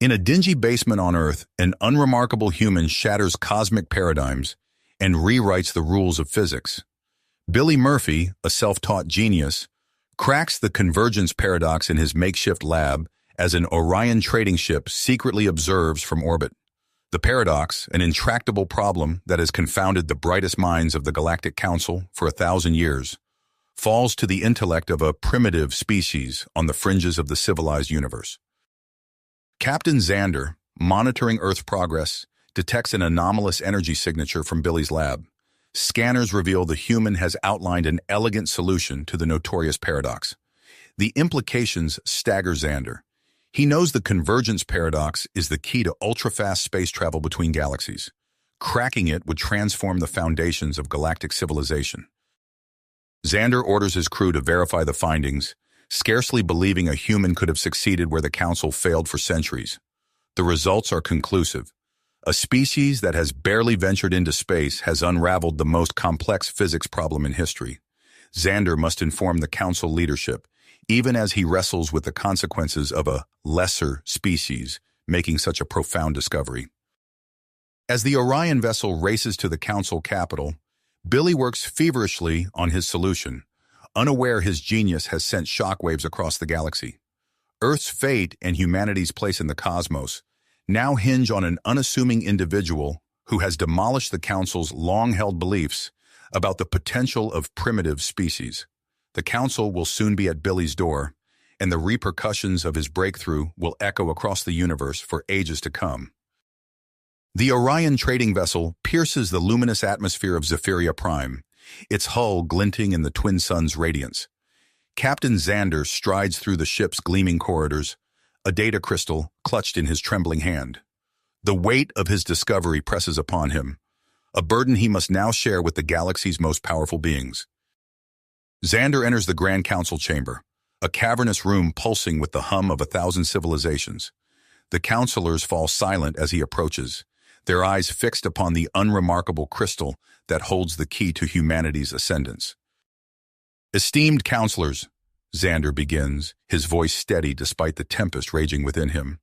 In a dingy basement on Earth, an unremarkable human shatters cosmic paradigms and rewrites the rules of physics. Billy Murphy, a self-taught genius, cracks the convergence paradox in his makeshift lab as an Orion trading ship secretly observes from orbit. The paradox, an intractable problem that has confounded the brightest minds of the Galactic Council for 1,000 years, falls to the intellect of a primitive species on the fringes of the civilized universe. Captain Xander, monitoring Earth's progress, detects an anomalous energy signature from Billy's lab. Scanners reveal the human has outlined an elegant solution to the notorious paradox. The implications stagger Xander. He knows the convergence paradox is the key to ultra-fast space travel between galaxies. Cracking it would transform the foundations of galactic civilization. Xander orders his crew to verify the findings, scarcely believing a human could have succeeded where the Council failed for centuries. The results are conclusive. A species that has barely ventured into space has unraveled the most complex physics problem in history. Xander must inform the Council leadership, even as he wrestles with the consequences of a lesser species making such a profound discovery. As the Orion vessel races to the Council capital, Billy works feverishly on his solution, unaware his genius has sent shockwaves across the galaxy. Earth's fate and humanity's place in the cosmos now hinge on an unassuming individual who has demolished the Council's long-held beliefs about the potential of primitive species. The Council will soon be at Billy's door, and the repercussions of his breakthrough will echo across the universe for ages to come. The Orion trading vessel pierces the luminous atmosphere of Zephyria Prime, its hull glinting in the twin suns' radiance. Captain Xander strides through the ship's gleaming corridors, a data crystal clutched in his trembling hand. The weight of his discovery presses upon him, a burden he must now share with the galaxy's most powerful beings. Xander enters the Grand Council chamber, a cavernous room pulsing with the hum of 1,000 civilizations. The councilors fall silent as he approaches, their eyes fixed upon the unremarkable crystal that holds the key to humanity's ascendance. Esteemed councilors, Xander begins, his voice steady despite the tempest raging within him.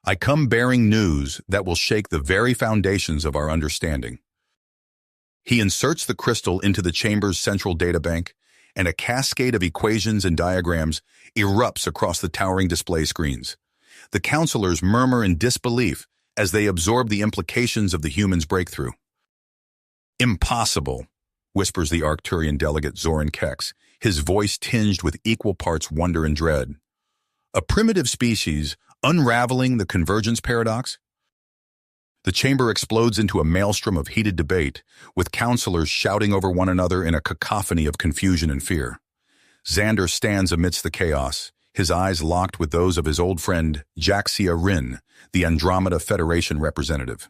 I come bearing news that will shake the very foundations of our understanding. He inserts the crystal into the chamber's central databank, and a cascade of equations and diagrams erupts across the towering display screens. The councilors murmur in disbelief as they absorb the implications of the human's breakthrough. Impossible, whispers the Arcturian delegate Zoran Kex, his voice tinged with equal parts wonder and dread. A primitive species unraveling the convergence paradox? The chamber explodes into a maelstrom of heated debate, with councilors shouting over one another in a cacophony of confusion and fear. Xander stands amidst the chaos, his eyes locked with those of his old friend Jaxia Rin, the Andromeda Federation representative.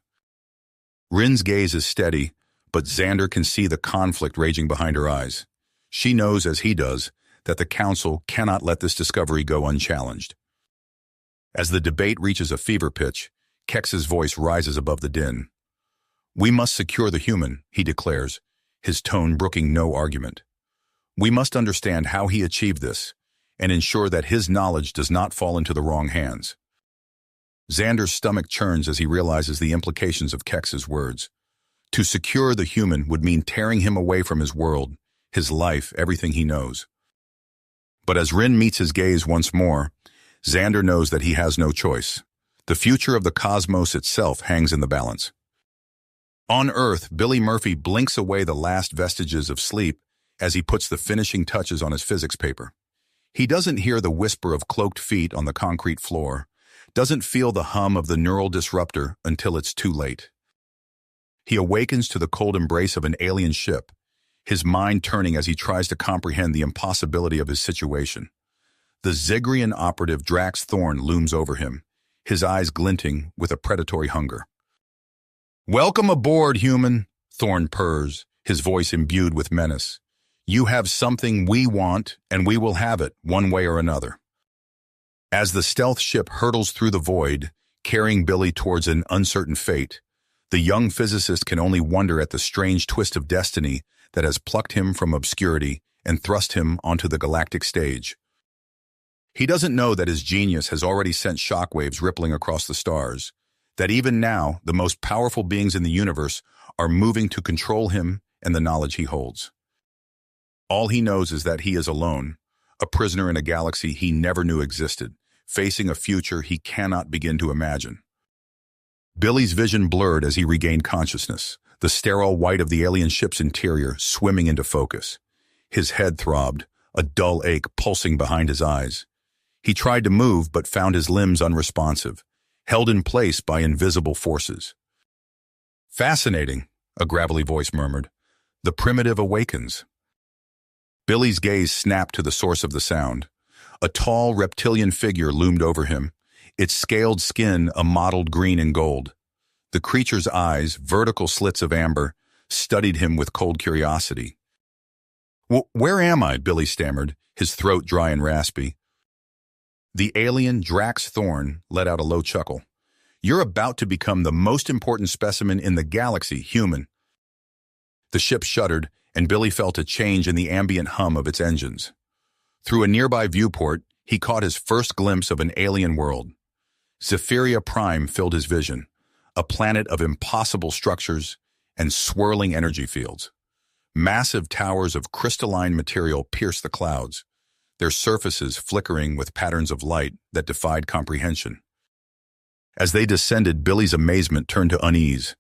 Rin's gaze is steady, but Xander can see the conflict raging behind her eyes. She knows, as he does, that the Council cannot let this discovery go unchallenged. As the debate reaches a fever pitch, Kex's voice rises above the din. We must secure the human, he declares, his tone brooking no argument. We must understand how he achieved this, and ensure that his knowledge does not fall into the wrong hands. Xander's stomach churns as he realizes the implications of Kex's words. To secure the human would mean tearing him away from his world, his life, everything he knows. But as Rin meets his gaze once more, Xander knows that he has no choice. The future of the cosmos itself hangs in the balance. On Earth, Billy Murphy blinks away the last vestiges of sleep as he puts the finishing touches on his physics paper. He doesn't hear the whisper of cloaked feet on the concrete floor, doesn't feel the hum of the neural disruptor until it's too late. He awakens to the cold embrace of an alien ship, his mind turning as he tries to comprehend the impossibility of his situation. The Zygrian operative Drax Thorn looms over him, his eyes glinting with a predatory hunger. Welcome aboard, human, Thorn purrs, his voice imbued with menace. You have something we want, and we will have it, one way or another. As the stealth ship hurtles through the void, carrying Billy towards an uncertain fate, the young physicist can only wonder at the strange twist of destiny that has plucked him from obscurity and thrust him onto the galactic stage. He doesn't know that his genius has already sent shockwaves rippling across the stars, that even now the most powerful beings in the universe are moving to control him and the knowledge he holds. All he knows is that he is alone, a prisoner in a galaxy he never knew existed, facing a future he cannot begin to imagine. Billy's vision blurred as he regained consciousness, the sterile white of the alien ship's interior swimming into focus. His head throbbed, a dull ache pulsing behind his eyes. He tried to move but found his limbs unresponsive, held in place by invisible forces. "Fascinating," a gravelly voice murmured. "The primitive awakens." Billy's gaze snapped to the source of the sound. A tall reptilian figure loomed over him, its scaled skin a mottled green and gold. The creature's eyes, vertical slits of amber, studied him with cold curiosity. Where am I?" Billy stammered, his throat dry and raspy. The alien, Drax Thorn, let out a low chuckle. "You're about to become the most important specimen in the galaxy, human." The ship shuddered, and Billy felt a change in the ambient hum of its engines. Through a nearby viewport, he caught his first glimpse of an alien world. Zephyria Prime filled his vision, a planet of impossible structures and swirling energy fields. Massive towers of crystalline material pierced the clouds, their surfaces flickering with patterns of light that defied comprehension. As they descended, Billy's amazement turned to unease.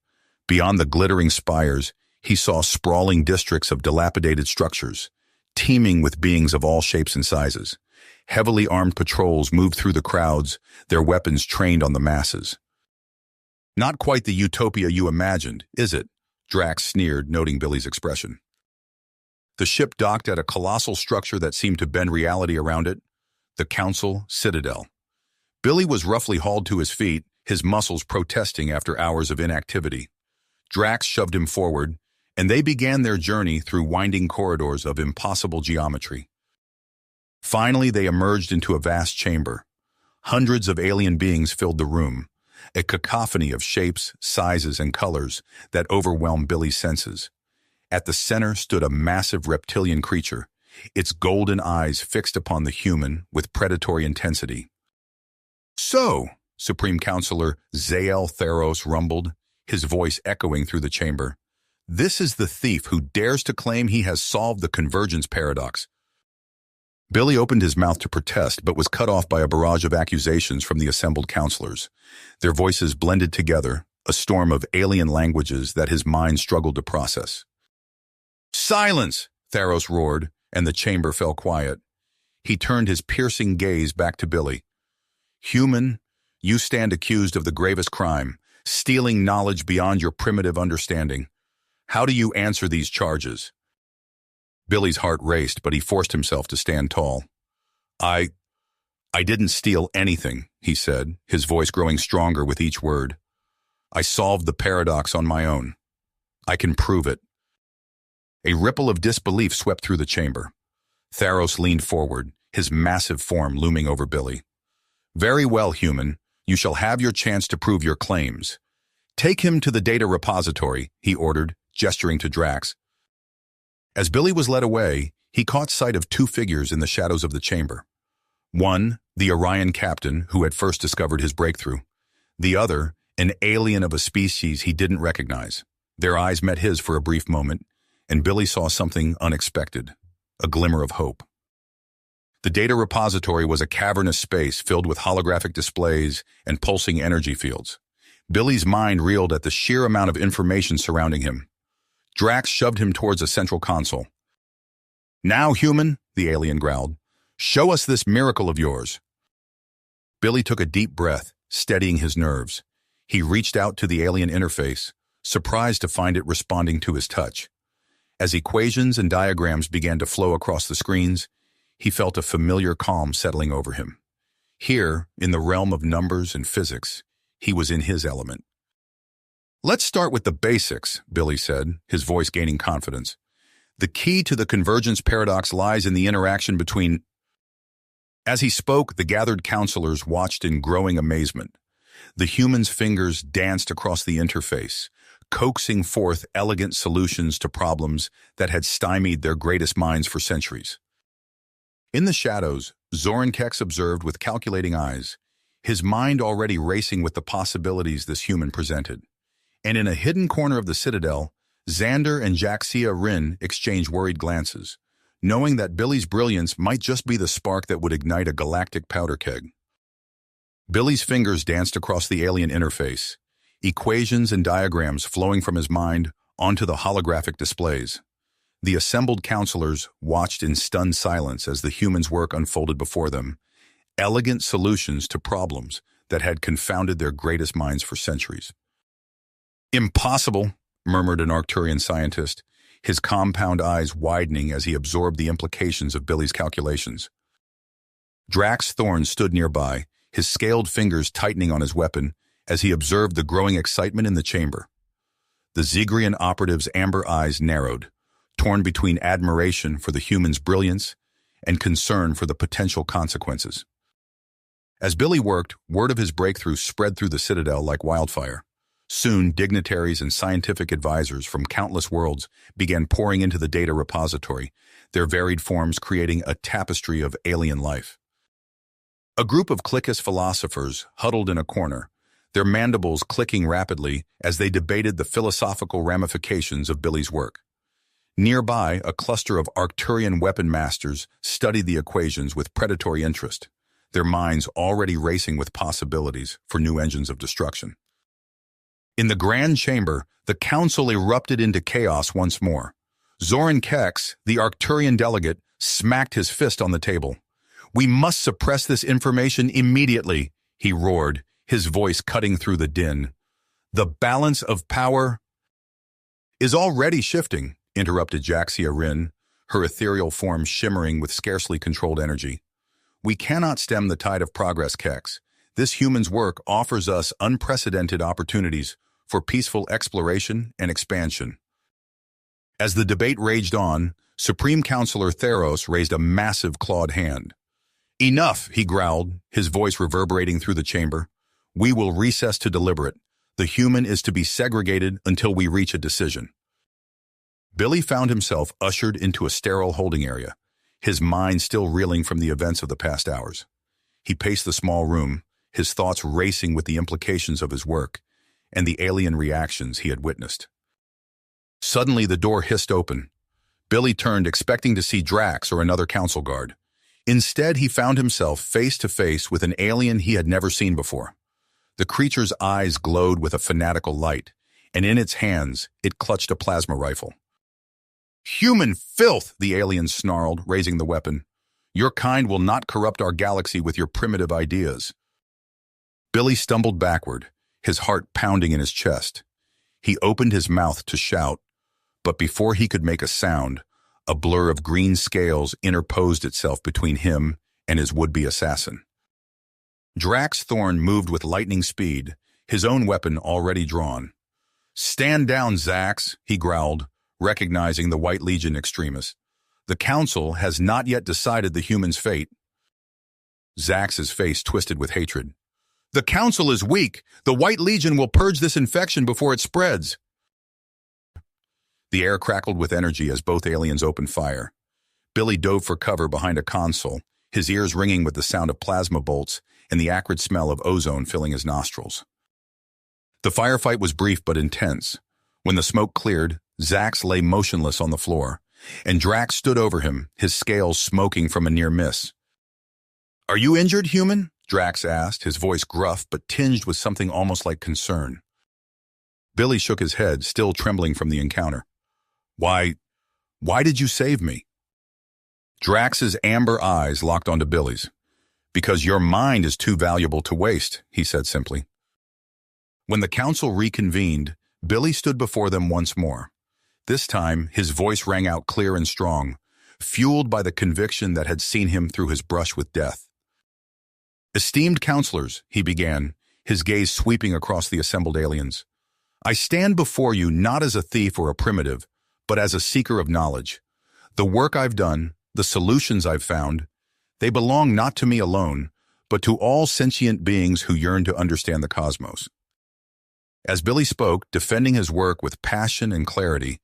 Beyond the glittering spires, he saw sprawling districts of dilapidated structures, teeming with beings of all shapes and sizes. Heavily armed patrols moved through the crowds, their weapons trained on the masses. "Not quite the utopia you imagined, is it?" Drax sneered, noting Billy's expression. The ship docked at a colossal structure that seemed to bend reality around it, the Council Citadel. Billy was roughly hauled to his feet, his muscles protesting after hours of inactivity. Drax shoved him forward, and they began their journey through winding corridors of impossible geometry. Finally, they emerged into a vast chamber. Hundreds of alien beings filled the room, a cacophony of shapes, sizes, and colors that overwhelmed Billy's senses. At the center stood a massive reptilian creature, its golden eyes fixed upon the human with predatory intensity. "So," Supreme Counselor Zael Theros rumbled, his voice echoing through the chamber, "this is the thief who dares to claim he has solved the convergence paradox." Billy opened his mouth to protest, but was cut off by a barrage of accusations from the assembled counselors. Their voices blended together, a storm of alien languages that his mind struggled to process. "Silence!" Theros roared, and the chamber fell quiet. He turned his piercing gaze back to Billy. "Human, you stand accused of the gravest crime, stealing knowledge beyond your primitive understanding. How do you answer these charges?" Billy's heart raced, but he forced himself to stand tall. I didn't steal anything," he said, his voice growing stronger with each word. "I solved the paradox on my own. I can prove it." A ripple of disbelief swept through the chamber. Theros leaned forward, his massive form looming over Billy. "Very well, human. You shall have your chance to prove your claims. Take him to the data repository," he ordered, gesturing to Drax. As Billy was led away, he caught sight of two figures in the shadows of the chamber. One, the Orion captain who had first discovered his breakthrough. The other, an alien of a species he didn't recognize. Their eyes met his for a brief moment, and Billy saw something unexpected, a glimmer of hope. The data repository was a cavernous space filled with holographic displays and pulsing energy fields. Billy's mind reeled at the sheer amount of information surrounding him. Drax shoved him towards a central console. "Now, human," the alien growled, "show us this miracle of yours." Billy took a deep breath, steadying his nerves. He reached out to the alien interface, surprised to find it responding to his touch. As equations and diagrams began to flow across the screens, he felt a familiar calm settling over him. Here, in the realm of numbers and physics, he was in his element. "Let's start with the basics," Billy said, his voice gaining confidence. "The key to the convergence paradox lies in the interaction between—" As he spoke, the gathered counselors watched in growing amazement. The human's fingers danced across the interface, coaxing forth elegant solutions to problems that had stymied their greatest minds for centuries. In the shadows, Zoran Kex observed with calculating eyes, his mind already racing with the possibilities this human presented. And in a hidden corner of the citadel, Xander and Jaxia Rin exchanged worried glances, knowing that Billy's brilliance might just be the spark that would ignite a galactic powder keg. Billy's fingers danced across the alien interface, equations and diagrams flowing from his mind onto the holographic displays. The assembled counselors watched in stunned silence as the human's work unfolded before them, elegant solutions to problems that had confounded their greatest minds for centuries. "Impossible," murmured an Arcturian scientist, his compound eyes widening as he absorbed the implications of Billy's calculations. Drax Thorn stood nearby, his scaled fingers tightening on his weapon as he observed the growing excitement in the chamber. The Zegrian operative's amber eyes narrowed, torn between admiration for the human's brilliance and concern for the potential consequences. As Billy worked, word of his breakthrough spread through the citadel like wildfire. Soon, dignitaries and scientific advisors from countless worlds began pouring into the data repository, their varied forms creating a tapestry of alien life. A group of cliquist philosophers huddled in a corner, their mandibles clicking rapidly as they debated the philosophical ramifications of Billy's work. Nearby, a cluster of Arcturian weapon masters studied the equations with predatory interest, their minds already racing with possibilities for new engines of destruction. In the grand chamber, the council erupted into chaos once more. Zoran Kex, the Arcturian delegate, smacked his fist on the table. "We must suppress this information immediately," he roared, his voice cutting through the din. "The balance of power is already shifting," interrupted Jaxia Rin, her ethereal form shimmering with scarcely controlled energy. "We cannot stem the tide of progress, Kex. This human's work offers us unprecedented opportunities for peaceful exploration and expansion." As the debate raged on, Supreme Counselor Theros raised a massive clawed hand. "Enough," he growled, his voice reverberating through the chamber. "We will recess to deliberate. The human is to be segregated until we reach a decision." Billy found himself ushered into a sterile holding area, his mind still reeling from the events of the past hours. He paced the small room, his thoughts racing with the implications of his work and the alien reactions he had witnessed. Suddenly, the door hissed open. Billy turned, expecting to see Drax or another council guard. Instead, he found himself face to face with an alien he had never seen before. The creature's eyes glowed with a fanatical light, and in its hands, it clutched a plasma rifle. "Human filth!" the alien snarled, raising the weapon. "Your kind will not corrupt our galaxy with your primitive ideas." Billy stumbled backward, his heart pounding in his chest. He opened his mouth to shout, but before he could make a sound, a blur of green scales interposed itself between him and his would-be assassin. Drax Thorn moved with lightning speed, his own weapon already drawn. "Stand down, Zax," he growled, recognizing the White Legion extremist. "The Council has not yet decided the human's fate." Zax's face twisted with hatred. "The Council is weak. The White Legion will purge this infection before it spreads." The air crackled with energy as both aliens opened fire. Billy dove for cover behind a console, his ears ringing with the sound of plasma bolts and the acrid smell of ozone filling his nostrils. The firefight was brief but intense. When the smoke cleared, Zax lay motionless on the floor, and Drax stood over him, his scales smoking from a near miss. "Are you injured, human?" Drax asked, his voice gruff but tinged with something almost like concern. Billy shook his head, still trembling from the encounter. Why did you save me?" Drax's amber eyes locked onto Billy's. "Because your mind is too valuable to waste," he said simply. When the council reconvened, Billy stood before them once more. This time, his voice rang out clear and strong, fueled by the conviction that had seen him through his brush with death. "Esteemed counselors," he began, his gaze sweeping across the assembled aliens, "I stand before you not as a thief or a primitive, but as a seeker of knowledge. The work I've done, the solutions I've found, they belong not to me alone, but to all sentient beings who yearn to understand the cosmos." As Billy spoke, defending his work with passion and clarity,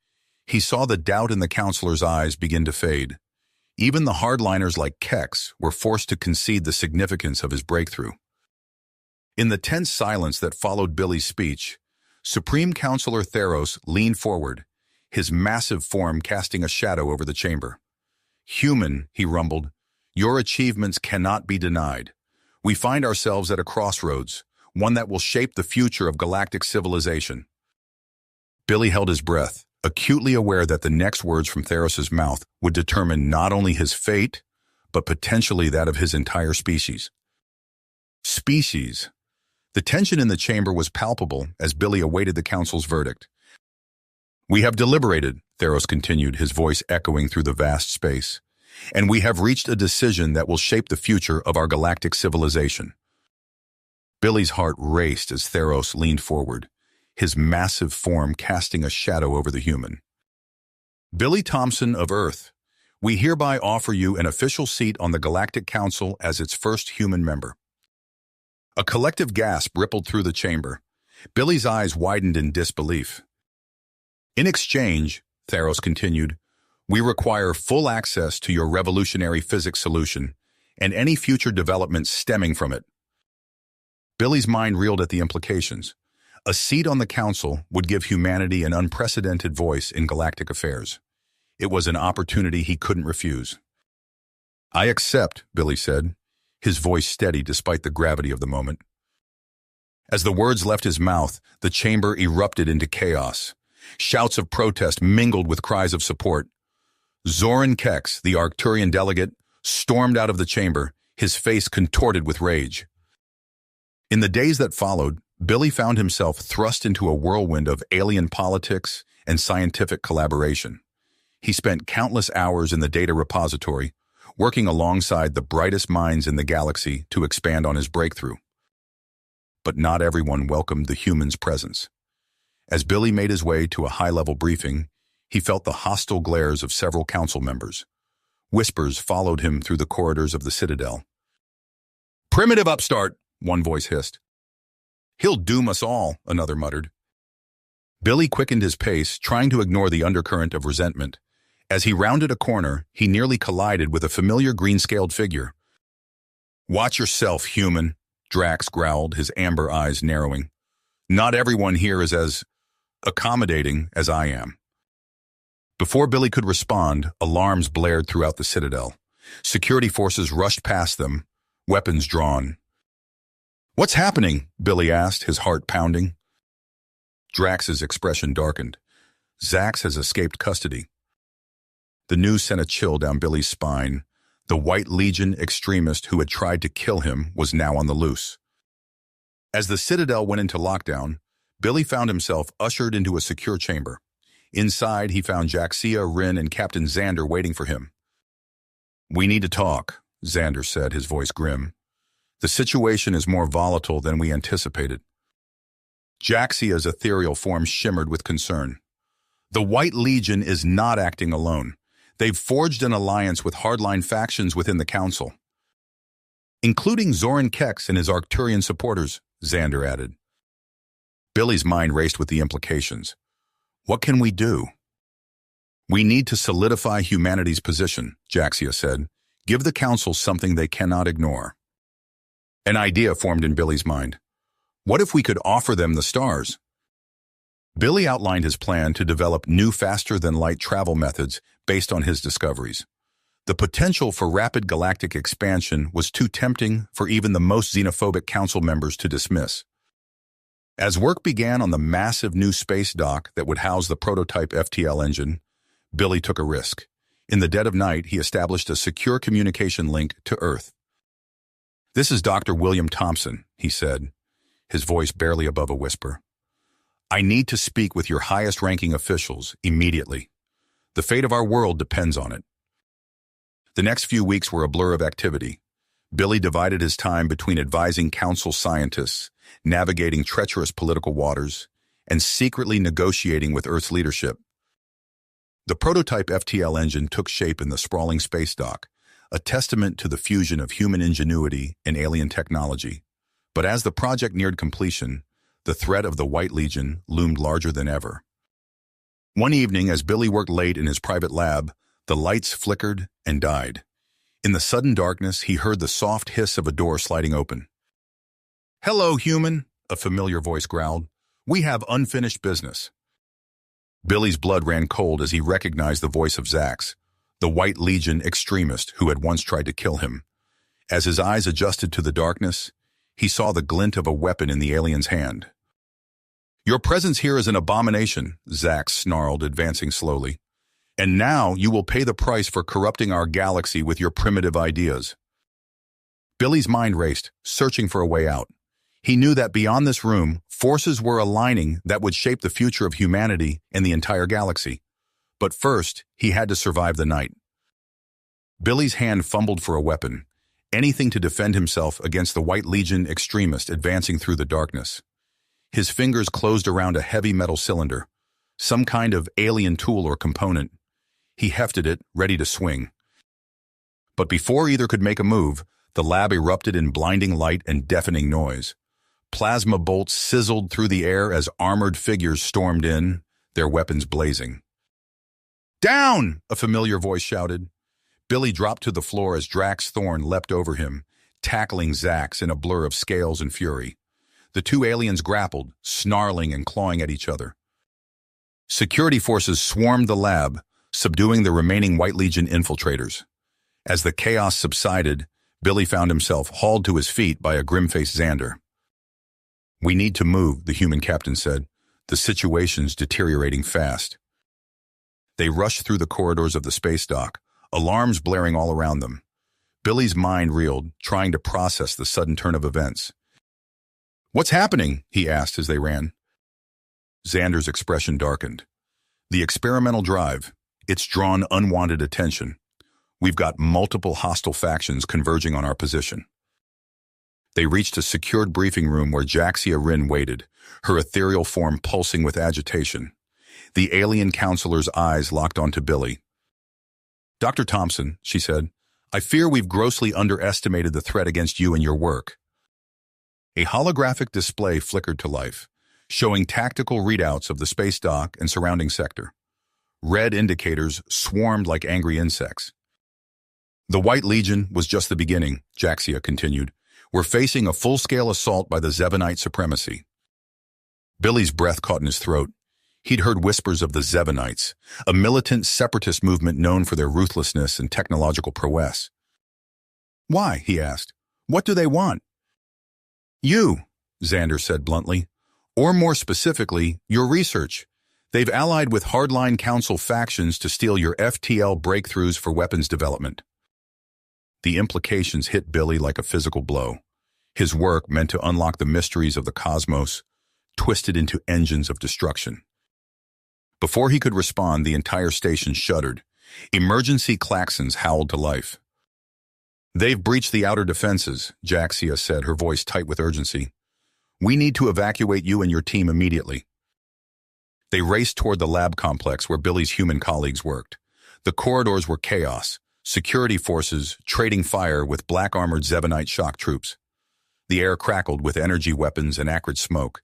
he saw the doubt in the counselor's eyes begin to fade. Even the hardliners like Kex were forced to concede the significance of his breakthrough. In the tense silence that followed Billy's speech, Supreme Counselor Theros leaned forward, his massive form casting a shadow over the chamber. "Human," he rumbled, "your achievements cannot be denied. We find ourselves at a crossroads, one that will shape the future of galactic civilization." Billy held his breath, acutely aware that the next words from Theros' mouth would determine not only his fate, but potentially that of his entire species. Species. The tension in the chamber was palpable as Billy awaited the council's verdict. "We have deliberated," Theros continued, his voice echoing through the vast space, "and we have reached a decision that will shape the future of our galactic civilization." Billy's heart raced as Theros leaned forward, his massive form casting a shadow over the human. "Billy Thompson of Earth, we hereby offer you an official seat on the Galactic Council as its first human member." A collective gasp rippled through the chamber. Billy's eyes widened in disbelief. "In exchange," Theros continued, "we require full access to your revolutionary physics solution and any future developments stemming from it." Billy's mind reeled at the implications. A seat on the council would give humanity an unprecedented voice in galactic affairs. It was an opportunity he couldn't refuse. "I accept," Billy said, his voice steady despite the gravity of the moment. As the words left his mouth, the chamber erupted into chaos. Shouts of protest mingled with cries of support. Zoran Kex, the Arcturian delegate, stormed out of the chamber, his face contorted with rage. In the days that followed, Billy found himself thrust into a whirlwind of alien politics and scientific collaboration. He spent countless hours in the data repository, working alongside the brightest minds in the galaxy to expand on his breakthrough. But not everyone welcomed the human's presence. As Billy made his way to a high-level briefing, he felt the hostile glares of several council members. Whispers followed him through the corridors of the Citadel. "Primitive upstart," one voice hissed. "He'll doom us all," another muttered. Billy quickened his pace, trying to ignore the undercurrent of resentment. As he rounded a corner, he nearly collided with a familiar green-scaled figure. "Watch yourself, human," Drax growled, his amber eyes narrowing. "Not everyone here is as accommodating as I am." Before Billy could respond, alarms blared throughout the Citadel. Security forces rushed past them, weapons drawn. "What's happening?" Billy asked, his heart pounding. Drax's expression darkened. "Zax has escaped custody." The news sent a chill down Billy's spine. The White Legion extremist who had tried to kill him was now on the loose. As the Citadel went into lockdown, Billy found himself ushered into a secure chamber. Inside, he found Jaxia, Rin, and Captain Xander waiting for him. "We need to talk," Xander said, his voice grim. "The situation is more volatile than we anticipated." Jaxia's ethereal form shimmered with concern. "The White Legion is not acting alone. They've forged an alliance with hardline factions within the Council, including Zoran Kex and his Arcturian supporters," Xander added. Billy's mind raced with the implications. "What can we do?" "We need to solidify humanity's position," Jaxia said. "Give the Council something they cannot ignore." An idea formed in Billy's mind. What if we could offer them the stars? Billy outlined his plan to develop new faster-than-light travel methods based on his discoveries. The potential for rapid galactic expansion was too tempting for even the most xenophobic council members to dismiss. As work began on the massive new space dock that would house the prototype FTL engine, Billy took a risk. In the dead of night, he established a secure communication link to Earth. "This is Dr. William Thompson," he said, his voice barely above a whisper. "I need to speak with your highest-ranking officials immediately. The fate of our world depends on it." The next few weeks were a blur of activity. Billy divided his time between advising council scientists, navigating treacherous political waters, and secretly negotiating with Earth's leadership. The prototype FTL engine took shape in the sprawling space dock, a testament to the fusion of human ingenuity and alien technology. But as the project neared completion, the threat of the White Legion loomed larger than ever. One evening, as Billy worked late in his private lab, The lights flickered and died. In the sudden darkness, he heard the soft hiss of a door sliding open. "Hello, human," a familiar voice growled. "We have unfinished business." Billy's blood ran cold as he recognized the voice of Zax, the White Legion extremist who had once tried to kill him. As his eyes adjusted to the darkness, he saw the glint of a weapon in the alien's hand. "Your presence here is an abomination," Zax snarled, advancing slowly. "And now you will pay the price for corrupting our galaxy with your primitive ideas." Billy's mind raced, searching for a way out. He knew that beyond this room, forces were aligning that would shape the future of humanity and the entire galaxy. But first, he had to survive the night. Billy's hand fumbled for a weapon, anything to defend himself against the White Legion extremist advancing through the darkness. His fingers closed around a heavy metal cylinder, some kind of alien tool or component. He hefted it, ready to swing. But before either could make a move, the lab erupted in blinding light and deafening noise. Plasma bolts sizzled through the air as armored figures stormed in, their weapons blazing. "Down!" a familiar voice shouted. Billy dropped to the floor as Drax Thorn leapt over him, tackling Zax in a blur of scales and fury. The two aliens grappled, snarling and clawing at each other. Security forces swarmed the lab, subduing the remaining White Legion infiltrators. As the chaos subsided, Billy found himself hauled to his feet by a grim-faced Xander. "We need to move," the human captain said. "The situation's deteriorating fast." They rushed through the corridors of the space dock, alarms blaring all around them. Billy's mind reeled, trying to process the sudden turn of events. "What's happening?" he asked as they ran. Xander's expression darkened. "The experimental drive. It's drawn unwanted attention. We've got multiple hostile factions converging on our position." They reached a secured briefing room where Jaxia Rin waited, her ethereal form pulsing with agitation. The alien counselor's eyes locked onto Billy. "Dr. Thompson," she said, "I fear we've grossly underestimated the threat against you and your work." A holographic display flickered to life, showing tactical readouts of the space dock and surrounding sector. Red indicators swarmed like angry insects. "The White Legion was just the beginning," Jaxia continued. "We're facing a full-scale assault by the Zevonite supremacy." Billy's breath caught in his throat. He'd heard whispers of the Zevonites, a militant separatist movement known for their ruthlessness and technological prowess. "Why?" he asked. "What do they want?" "You," Xander said bluntly. "Or more specifically, your research. They've allied with hardline council factions to steal your FTL breakthroughs for weapons development." The implications hit Billy like a physical blow. His work, meant to unlock the mysteries of the cosmos, twisted into engines of destruction. Before he could respond, the entire station shuddered. Emergency klaxons howled to life. "They've breached the outer defenses," Jaxia said, her voice tight with urgency. "We need to evacuate you and your team immediately." They raced toward the lab complex where Billy's human colleagues worked. The corridors were chaos, security forces trading fire with black-armored Zevonite shock troops. The air crackled with energy weapons and acrid smoke.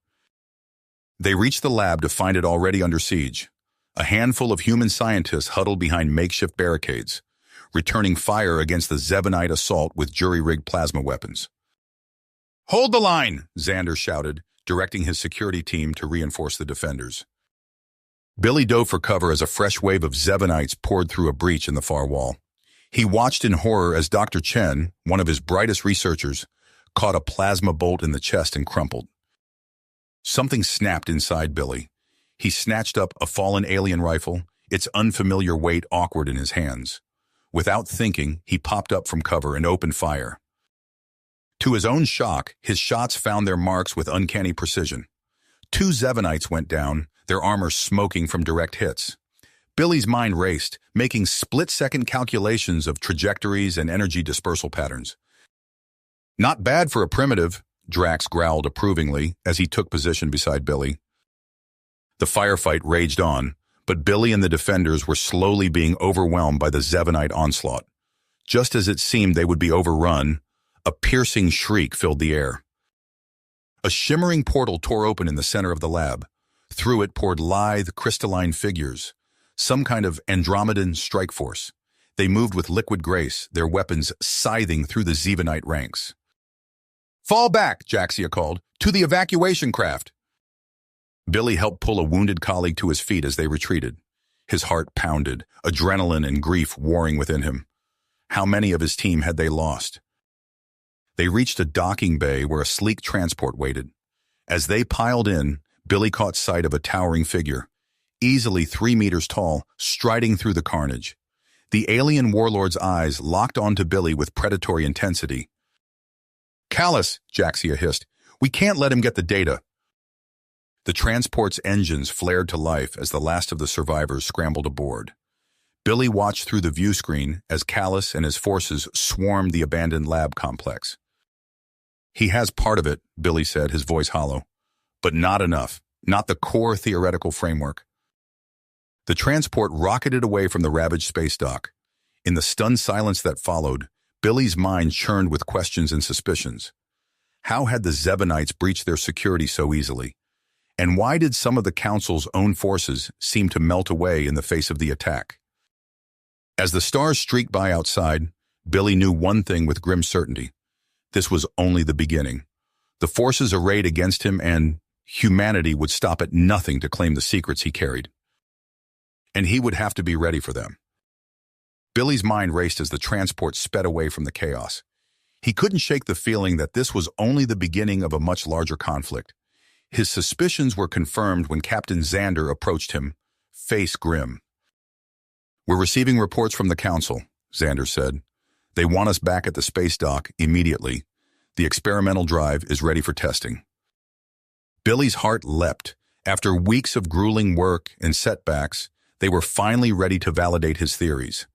They reached the lab to find it already under siege. A handful of human scientists huddled behind makeshift barricades, returning fire against the Zevonite assault with jury-rigged plasma weapons. "Hold the line!" Xander shouted, directing his security team to reinforce the defenders. Billy dove for cover as a fresh wave of Zevonites poured through a breach in the far wall. He watched in horror as Dr. Chen, one of his brightest researchers, caught a plasma bolt in the chest and crumpled. Something snapped inside Billy. He snatched up a fallen alien rifle, its unfamiliar weight awkward in his hands. Without thinking, he popped up from cover and opened fire. To his own shock, his shots found their marks with uncanny precision. 2 Zevonites went down, their armor smoking from direct hits. Billy's mind raced, making split-second calculations of trajectories and energy dispersal patterns. "Not bad for a primitive," Drax growled approvingly as he took position beside Billy. The firefight raged on, but Billy and the defenders were slowly being overwhelmed by the Zevonite onslaught. Just as it seemed they would be overrun, a piercing shriek filled the air. A shimmering portal tore open in the center of the lab. Through it poured lithe, crystalline figures, some kind of Andromedan strike force. They moved with liquid grace, their weapons scything through the Zevanite ranks. "Fall back," Jaxia called, "to the evacuation craft." Billy helped pull a wounded colleague to his feet as they retreated. His heart pounded, adrenaline and grief warring within him. How many of his team had they lost? They reached a docking bay where a sleek transport waited. As they piled in, Billy caught sight of a towering figure, easily 3 meters tall, striding through the carnage. The alien warlord's eyes locked onto Billy with predatory intensity. "Callus," Jaxia hissed, "we can't let him get the data." The transport's engines flared to life as the last of the survivors scrambled aboard. Billy watched through the view screen as Callus and his forces swarmed the abandoned lab complex. "He has part of it," Billy said, his voice hollow. "But not enough. Not the core theoretical framework." The transport rocketed away from the ravaged space dock. In the stunned silence that followed, Billy's mind churned with questions and suspicions. How had the Zevanites breached their security so easily? And why did some of the Council's own forces seem to melt away in the face of the attack? As the stars streaked by outside, Billy knew one thing with grim certainty. This was only the beginning. The forces arrayed against him and humanity would stop at nothing to claim the secrets he carried. And he would have to be ready for them. Billy's mind raced as the transport sped away from the chaos. He couldn't shake the feeling that this was only the beginning of a much larger conflict. His suspicions were confirmed when Captain Xander approached him, face grim. "We're receiving reports from the Council," Xander said. "They want us back at the space dock immediately. The experimental drive is ready for testing." Billy's heart leapt. After weeks of grueling work and setbacks, they were finally ready to validate his theories.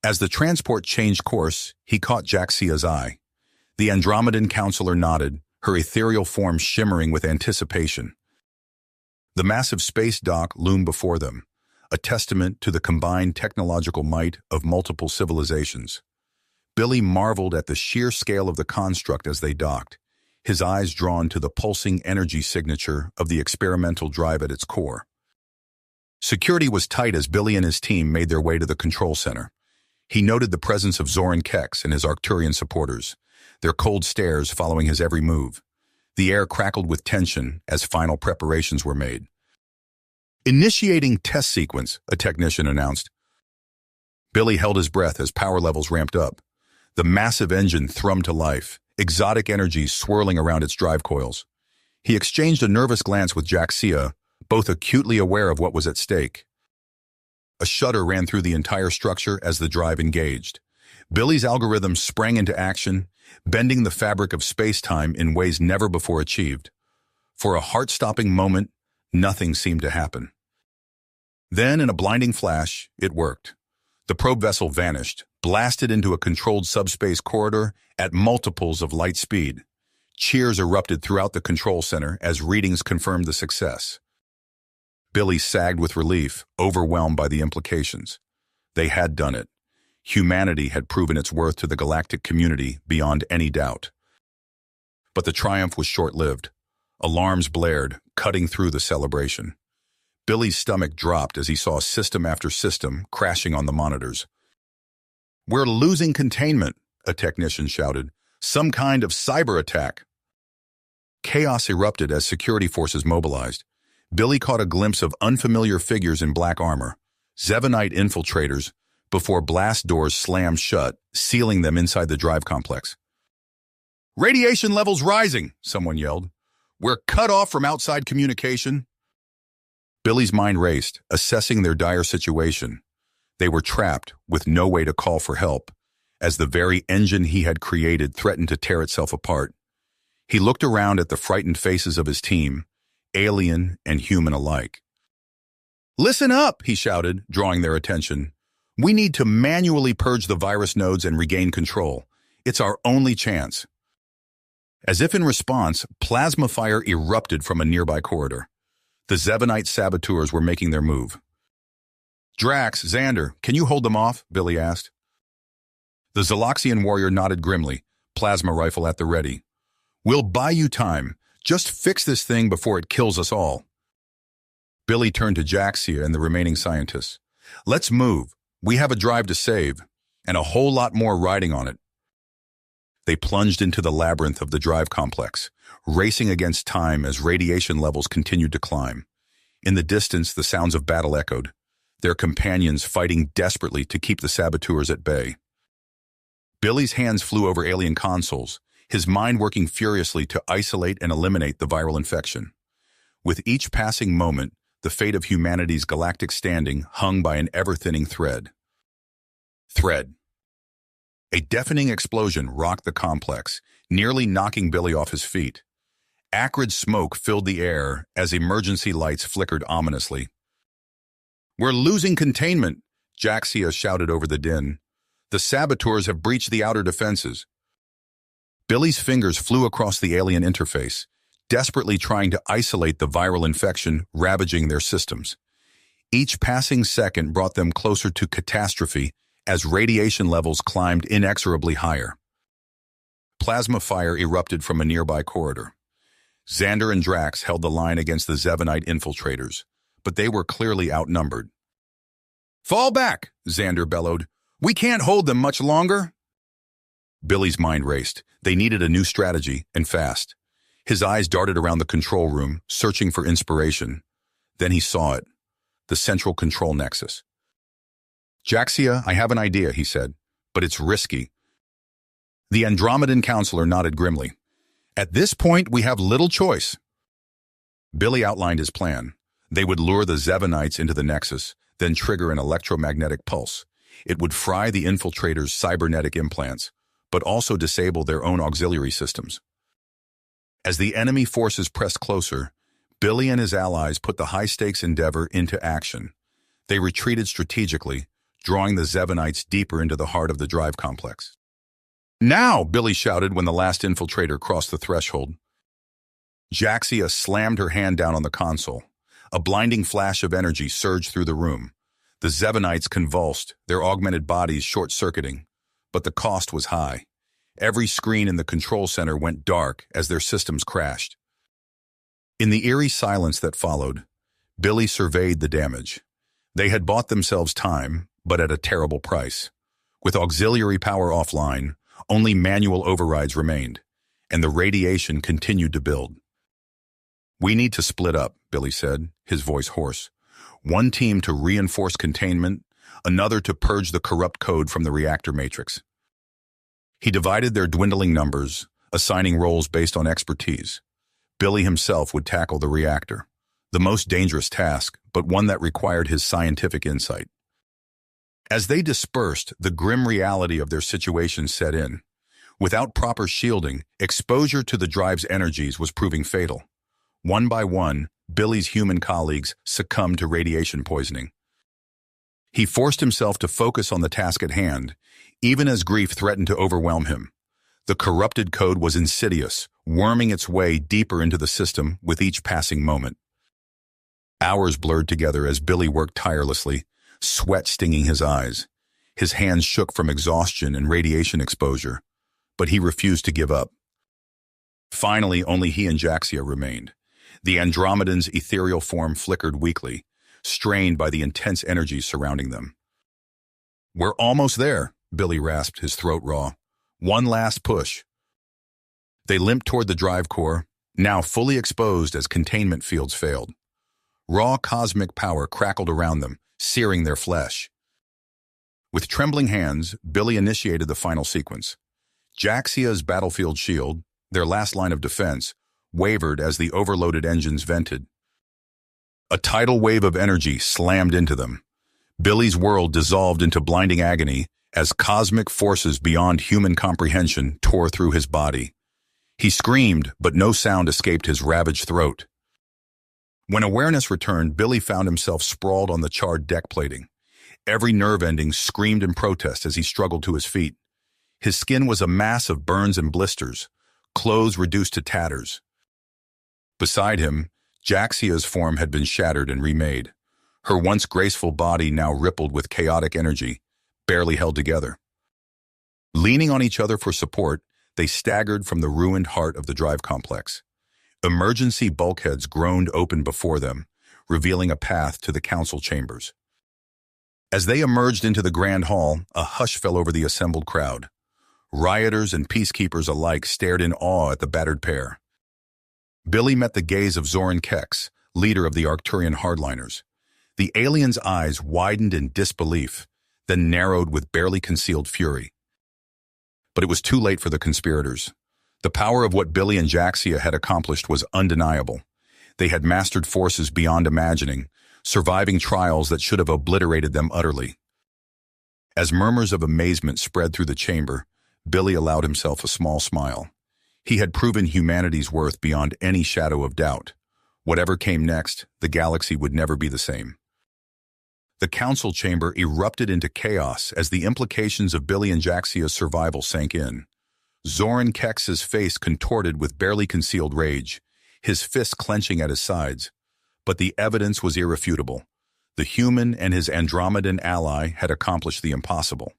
As the transport changed course, he caught Jaxia's eye. The Andromedan counselor nodded, her ethereal form shimmering with anticipation. The massive space dock loomed before them, a testament to the combined technological might of multiple civilizations. Billy marveled at the sheer scale of the construct as they docked, his eyes drawn to the pulsing energy signature of the experimental drive at its core. Security was tight as Billy and his team made their way to the control center. He noted the presence of Zoran Kex and his Arcturian supporters, their cold stares following his every move. The air crackled with tension as final preparations were made. "Initiating test sequence," a technician announced. Billy held his breath as power levels ramped up. The massive engine thrummed to life, exotic energies swirling around its drive coils. He exchanged a nervous glance with Jaxia, both acutely aware of what was at stake. A shudder ran through the entire structure as the drive engaged. Billy's algorithms sprang into action, bending the fabric of space-time in ways never before achieved. For a heart-stopping moment, nothing seemed to happen. Then, in a blinding flash, it worked. The probe vessel vanished, blasted into a controlled subspace corridor at multiples of light speed. Cheers erupted throughout the control center as readings confirmed the success. Billy sagged with relief, overwhelmed by the implications. They had done it. Humanity had proven its worth to the galactic community beyond any doubt. But the triumph was short-lived. Alarms blared, cutting through the celebration. Billy's stomach dropped as he saw system after system crashing on the monitors. "We're losing containment," a technician shouted. "Some kind of cyber attack." Chaos erupted as security forces mobilized. Billy caught a glimpse of unfamiliar figures in black armor, Zevanite infiltrators, before blast doors slammed shut, sealing them inside the drive complex. "Radiation levels rising," someone yelled. "We're cut off from outside communication." Billy's mind raced, assessing their dire situation. They were trapped, with no way to call for help, as the very engine he had created threatened to tear itself apart. He looked around at the frightened faces of his team, alien and human alike. "Listen up," he shouted, drawing their attention. "We need to manually purge the virus nodes and regain control. It's our only chance." As if in response, plasma fire erupted from a nearby corridor. The Zevanite saboteurs were making their move. "Drax, Xander, can you hold them off?" Billy asked. The Zaloxian warrior nodded grimly, plasma rifle at the ready. "We'll buy you time. Just fix this thing before it kills us all." Billy turned to Jaxia and the remaining scientists. Let's move. We have a drive to save, and a whole lot more riding on it. They plunged into the labyrinth of the drive complex, racing against time as radiation levels continued to climb. In the distance, the sounds of battle echoed, their companions fighting desperately to keep the saboteurs at bay. Billy's hands flew over alien consoles, his mind working furiously to isolate and eliminate the viral infection. With each passing moment, the fate of humanity's galactic standing hung by an ever-thinning thread. A deafening explosion rocked the complex, nearly knocking Billy off his feet. Acrid smoke filled the air as emergency lights flickered ominously. "We're losing containment," Jaxia shouted over the din. "The saboteurs have breached the outer defenses." Billy's fingers flew across the alien interface, desperately trying to isolate the viral infection ravaging their systems. Each passing second brought them closer to catastrophe as radiation levels climbed inexorably higher. Plasma fire erupted from a nearby corridor. Xander and Drax held the line against the Zevonite infiltrators, but they were clearly outnumbered. "Fall back," Xander bellowed. "We can't hold them much longer." Billy's mind raced. They needed a new strategy, and fast. His eyes darted around the control room, searching for inspiration. Then he saw it, the central control nexus. "Jaxia, I have an idea," he said, "but it's risky." The Andromedan counselor nodded grimly. "At this point, we have little choice." Billy outlined his plan. They would lure the Zevonites into the nexus, then trigger an electromagnetic pulse. It would fry the infiltrators' cybernetic implants, but also disable their own auxiliary systems. As the enemy forces pressed closer, Billy and his allies put the high-stakes endeavor into action. They retreated strategically, drawing the Zevonites deeper into the heart of the drive complex. "Now!" Billy shouted when the last infiltrator crossed the threshold. Jaxia slammed her hand down on the console. A blinding flash of energy surged through the room. The Zevonites convulsed, their augmented bodies short-circuiting. But the cost was high. Every screen in the control center went dark as their systems crashed. In the eerie silence that followed, Billy surveyed the damage. They had bought themselves time, but at a terrible price. With auxiliary power offline, only manual overrides remained, and the radiation continued to build. "We need to split up," Billy said, his voice hoarse. "One team to reinforce containment, another to purge the corrupt code from the reactor matrix." He divided their dwindling numbers, assigning roles based on expertise. Billy himself would tackle the reactor, the most dangerous task, but one that required his scientific insight. As they dispersed, the grim reality of their situation set in. Without proper shielding, exposure to the drive's energies was proving fatal. One by one, Billy's human colleagues succumbed to radiation poisoning. He forced himself to focus on the task at hand, even as grief threatened to overwhelm him. The corrupted code was insidious, worming its way deeper into the system with each passing moment. Hours blurred together as Billy worked tirelessly, sweat stinging his eyes. His hands shook from exhaustion and radiation exposure, but he refused to give up. Finally, only he and Jaxia remained. The Andromedan's ethereal form flickered weakly, strained by the intense energy surrounding them. "We're almost there," Billy rasped, his throat raw. "One last push." They limped toward the drive core, now fully exposed as containment fields failed. Raw cosmic power crackled around them, searing their flesh. With trembling hands, Billy initiated the final sequence. Jaxia's battlefield shield, their last line of defense, wavered as the overloaded engines vented. A tidal wave of energy slammed into them. Billy's world dissolved into blinding agony as cosmic forces beyond human comprehension tore through his body. He screamed, but no sound escaped his ravaged throat. When awareness returned, Billy found himself sprawled on the charred deck plating. Every nerve ending screamed in protest as he struggled to his feet. His skin was a mass of burns and blisters, clothes reduced to tatters. Beside him, Jaxia's form had been shattered and remade. Her once graceful body now rippled with chaotic energy, barely held together. Leaning on each other for support, they staggered from the ruined heart of the drive complex. Emergency bulkheads groaned open before them, revealing a path to the council chambers. As they emerged into the grand hall, a hush fell over the assembled crowd. Rioters and peacekeepers alike stared in awe at the battered pair. Billy met the gaze of Zoran Kex, leader of the Arcturian hardliners. The alien's eyes widened in disbelief, then narrowed with barely concealed fury. But it was too late for the conspirators. The power of what Billy and Jaxia had accomplished was undeniable. They had mastered forces beyond imagining, surviving trials that should have obliterated them utterly. As murmurs of amazement spread through the chamber, Billy allowed himself a small smile. He had proven humanity's worth beyond any shadow of doubt. Whatever came next, the galaxy would never be the same. The council chamber erupted into chaos as the implications of Billy and Jaxia's survival sank in. Zoran Kex's face contorted with barely concealed rage, his fists clenching at his sides. But the evidence was irrefutable. The human and his Andromedan ally had accomplished the impossible.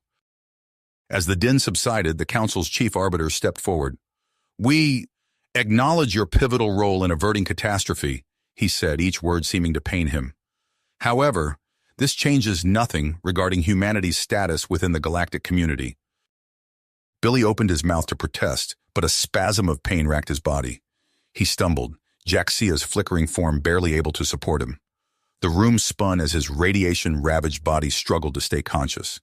As the din subsided, the council's chief arbiter stepped forward. "We acknowledge your pivotal role in averting catastrophe," he said, each word seeming to pain him. "However, this changes nothing regarding humanity's status within the galactic community." Billy opened his mouth to protest, but a spasm of pain racked his body. He stumbled, Jaxia's flickering form barely able to support him. The room spun as his radiation-ravaged body struggled to stay conscious.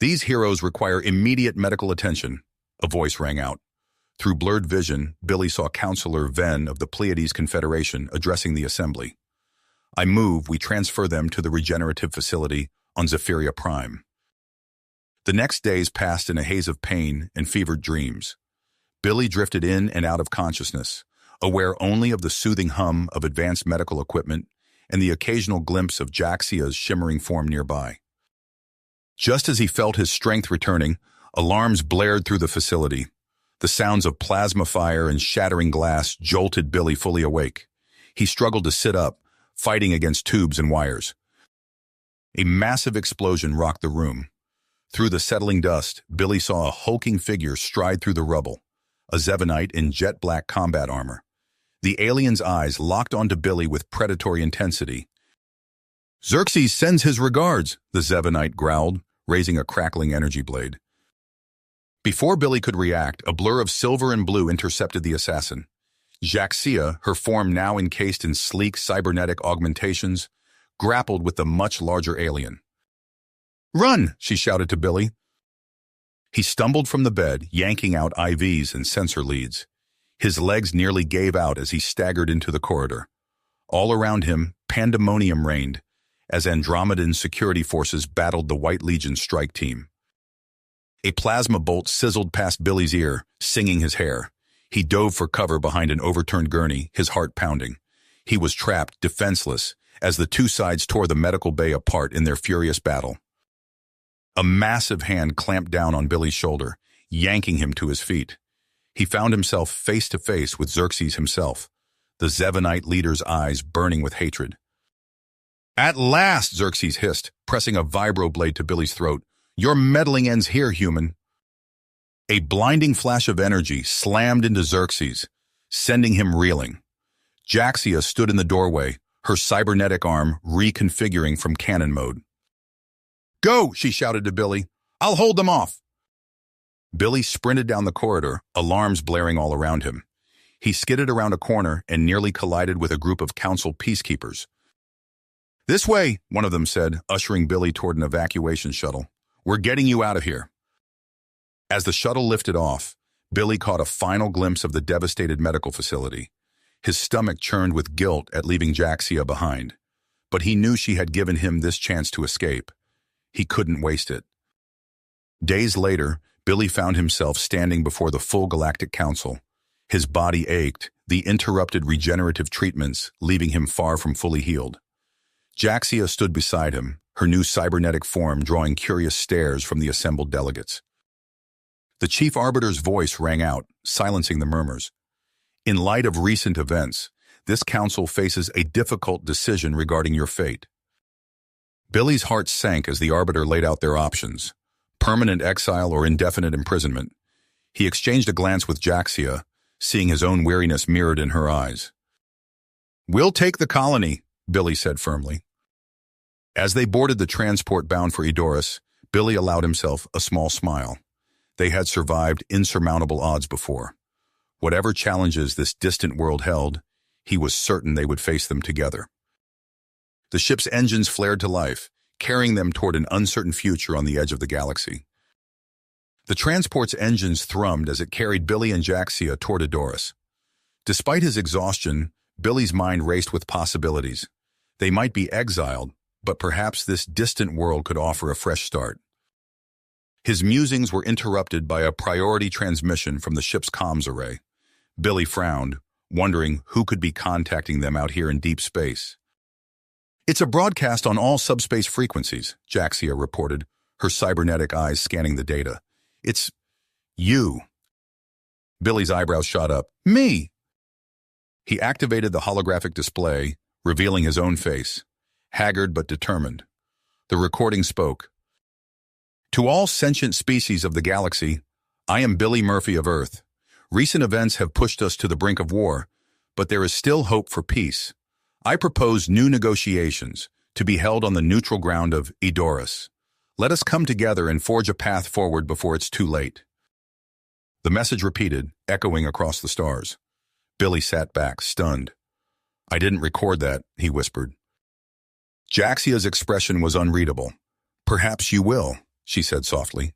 "These heroes require immediate medical attention," a voice rang out. Through blurred vision, Billy saw Counselor Venn of the Pleiades Confederation addressing the assembly. "I move we transfer them to the regenerative facility on Zephyria Prime." The next days passed in a haze of pain and fevered dreams. Billy drifted in and out of consciousness, aware only of the soothing hum of advanced medical equipment and the occasional glimpse of Jaxia's shimmering form nearby. Just as he felt his strength returning, alarms blared through the facility. The sounds of plasma fire and shattering glass jolted Billy fully awake. He struggled to sit up, fighting against tubes and wires. A massive explosion rocked the room. Through the settling dust, Billy saw a hulking figure stride through the rubble, a Zevanite in jet-black combat armor. The alien's eyes locked onto Billy with predatory intensity. "Xerxes sends his regards," the Zevanite growled, raising a crackling energy blade. Before Billy could react, a blur of silver and blue intercepted the assassin. Jaxia, her form now encased in sleek cybernetic augmentations, grappled with the much larger alien. "Run!" she shouted to Billy. He stumbled from the bed, yanking out IVs and sensor leads. His legs nearly gave out as he staggered into the corridor. All around him, pandemonium reigned, as Andromedan security forces battled the White Legion strike team. A plasma bolt sizzled past Billy's ear, singing his hair. He dove for cover behind an overturned gurney, his heart pounding. He was trapped, defenseless, as the two sides tore the medical bay apart in their furious battle. A massive hand clamped down on Billy's shoulder, yanking him to his feet. He found himself face to face with Xerxes himself, the Zevanite leader's eyes burning with hatred. "At last," Xerxes hissed, pressing a vibroblade to Billy's throat. "Your meddling ends here, human." A blinding flash of energy slammed into Xerxes, sending him reeling. Jaxia stood in the doorway, her cybernetic arm reconfiguring from cannon mode. "Go," she shouted to Billy. "I'll hold them off." Billy sprinted down the corridor, alarms blaring all around him. He skidded around a corner and nearly collided with a group of council peacekeepers. "This way," one of them said, ushering Billy toward an evacuation shuttle. "We're getting you out of here." As the shuttle lifted off, Billy caught a final glimpse of the devastated medical facility. His stomach churned with guilt at leaving Jaxia behind. But he knew she had given him this chance to escape. He couldn't waste it. Days later, Billy found himself standing before the full Galactic Council. His body ached, the interrupted regenerative treatments leaving him far from fully healed. Jaxia stood beside him, her new cybernetic form drawing curious stares from the assembled delegates. The chief arbiter's voice rang out, silencing the murmurs. "In light of recent events, this council faces a difficult decision regarding your fate." Billy's heart sank as the arbiter laid out their options: permanent exile or indefinite imprisonment. He exchanged a glance with Jaxia, seeing his own weariness mirrored in her eyes. "We'll take the colony," Billy said firmly. As they boarded the transport bound for Edoras, Billy allowed himself a small smile. They had survived insurmountable odds before. Whatever challenges this distant world held, he was certain they would face them together. The ship's engines flared to life, carrying them toward an uncertain future on the edge of the galaxy. The transport's engines thrummed as it carried Billy and Jaxia toward Edoras. Despite his exhaustion, Billy's mind raced with possibilities. They might be exiled, but perhaps this distant world could offer a fresh start. His musings were interrupted by a priority transmission from the ship's comms array. Billy frowned, wondering who could be contacting them out here in deep space. "It's a broadcast on all subspace frequencies," Jaxia reported, her cybernetic eyes scanning the data. "It's you." Billy's eyebrows shot up. "Me!" He activated the holographic display, revealing his own face, haggard but determined. The recording spoke. "To all sentient species of the galaxy, I am Billy Murphy of Earth. Recent events have pushed us to the brink of war, but there is still hope for peace. I propose new negotiations to be held on the neutral ground of Edoras. Let us come together and forge a path forward before it's too late." The message repeated, echoing across the stars. Billy sat back, stunned. "I didn't record that," he whispered. Jaxia's expression was unreadable. "Perhaps you will," she said softly.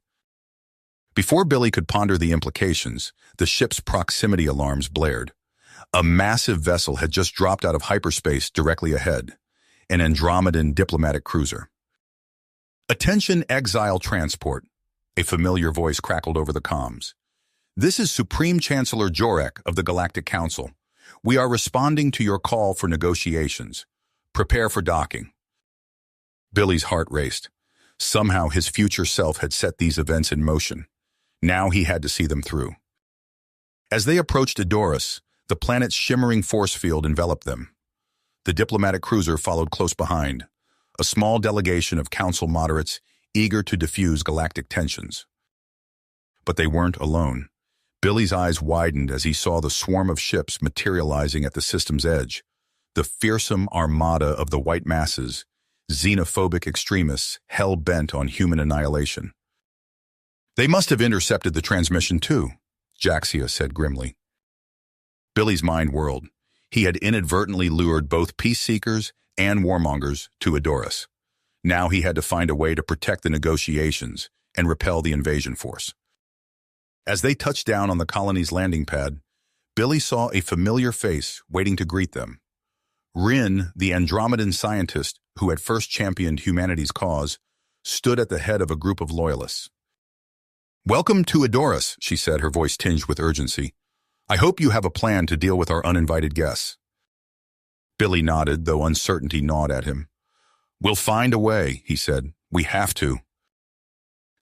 Before Billy could ponder the implications, the ship's proximity alarms blared. A massive vessel had just dropped out of hyperspace directly ahead, an Andromedan diplomatic cruiser. "Attention exile transport," a familiar voice crackled over the comms. "This is Supreme Chancellor Jorek of the Galactic Council. We are responding to your call for negotiations. Prepare for docking." Billy's heart raced. Somehow his future self had set these events in motion. Now he had to see them through. As they approached Edoras, the planet's shimmering force field enveloped them. The diplomatic cruiser followed close behind, a small delegation of council moderates eager to diffuse galactic tensions. But they weren't alone. Billy's eyes widened as he saw the swarm of ships materializing at the system's edge, the fearsome armada of the white masses, xenophobic extremists hell-bent on human annihilation. "They must have intercepted the transmission too," Jaxia said grimly. Billy's mind whirled. He had inadvertently lured both peace-seekers and warmongers to Edoras. Now he had to find a way to protect the negotiations and repel the invasion force. As they touched down on the colony's landing pad, Billy saw a familiar face waiting to greet them. Rin, the Andromedan scientist who had first championed humanity's cause, stood at the head of a group of loyalists. "Welcome to Edoras," she said, her voice tinged with urgency. "I hope you have a plan to deal with our uninvited guests." Billy nodded, though uncertainty gnawed at him. "We'll find a way," he said. "We have to."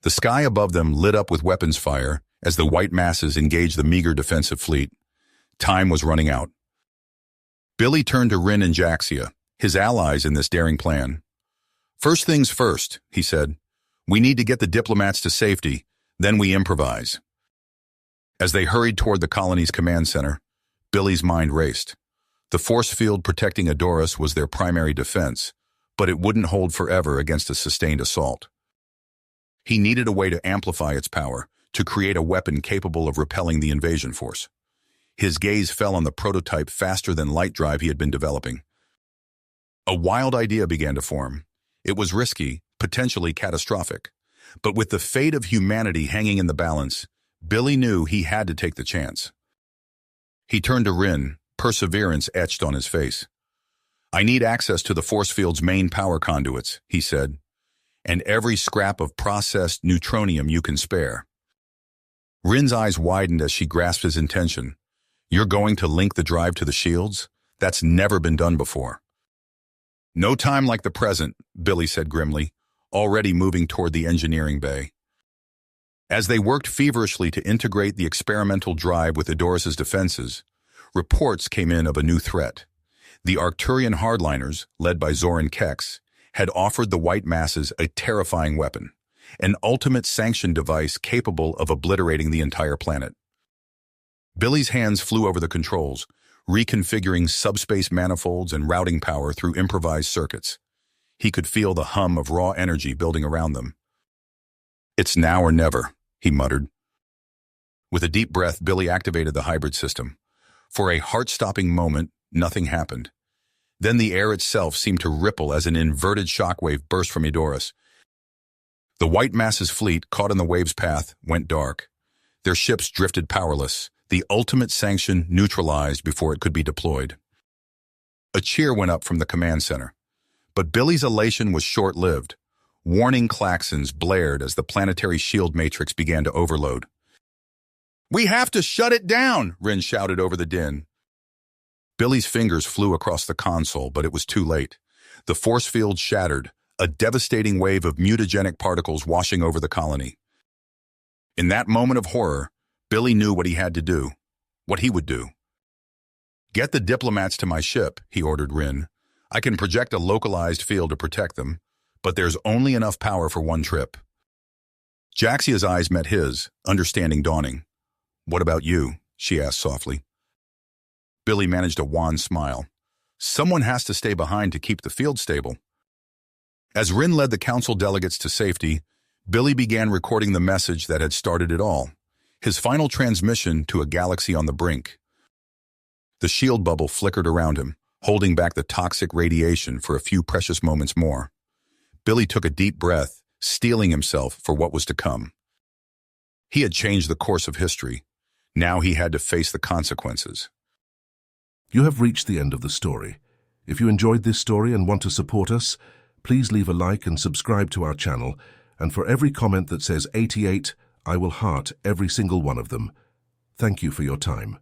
The sky above them lit up with weapons fire as the white masses engaged the meager defensive fleet. Time was running out. Billy turned to Rin and Jaxia, his allies in this daring plan. "First things first," he said. "We need to get the diplomats to safety, then we improvise." As they hurried toward the colony's command center, Billy's mind raced. The force field protecting Edoras was their primary defense, but it wouldn't hold forever against a sustained assault. He needed a way to amplify its power, to create a weapon capable of repelling the invasion force. His gaze fell on the prototype faster-than-light drive he had been developing. A wild idea began to form. It was risky, potentially catastrophic. But with the fate of humanity hanging in the balance, Billy knew he had to take the chance. He turned to Rin, perseverance etched on his face. "I need access to the force field's main power conduits," he said, "and every scrap of processed neutronium you can spare." Rin's eyes widened as she grasped his intention. "You're going to link the drive to the shields? That's never been done before." "No time like the present," Billy said grimly, already moving toward the engineering bay. As they worked feverishly to integrate the experimental drive with Edoras' defenses, reports came in of a new threat. The Arcturian hardliners, led by Zoran Kex, had offered the white masses a terrifying weapon, an ultimate sanction device capable of obliterating the entire planet. Billy's hands flew over the controls, reconfiguring subspace manifolds and routing power through improvised circuits. He could feel the hum of raw energy building around them. "It's now or never," he muttered. With a deep breath, Billy activated the hybrid system. For a heart-stopping moment, nothing happened. Then the air itself seemed to ripple as an inverted shockwave burst from Edoras. The White Mass's fleet, caught in the wave's path, went dark. Their ships drifted powerless, the ultimate sanction neutralized before it could be deployed. A cheer went up from the command center. But Billy's elation was short-lived. Warning klaxons blared as the planetary shield matrix began to overload. "We have to shut it down!" Rin shouted over the din. Billy's fingers flew across the console, but it was too late. The force field shattered, a devastating wave of mutagenic particles washing over the colony. In that moment of horror, Billy knew what he had to do, what he would do. "Get the diplomats to my ship," he ordered Rin. "I can project a localized field to protect them, but there's only enough power for one trip." Jaxia's eyes met his, understanding dawning. "What about you?" she asked softly. Billy managed a wan smile. "Someone has to stay behind to keep the field stable." As Rin led the council delegates to safety, Billy began recording the message that had started it all, his final transmission to a galaxy on the brink. The shield bubble flickered around him, holding back the toxic radiation for a few precious moments more. Billy took a deep breath, steeling himself for what was to come. He had changed the course of history. Now he had to face the consequences. You have reached the end of the story. If you enjoyed this story and want to support us, please leave a like and subscribe to our channel, and for every comment that says 88, I will heart every single one of them. Thank you for your time.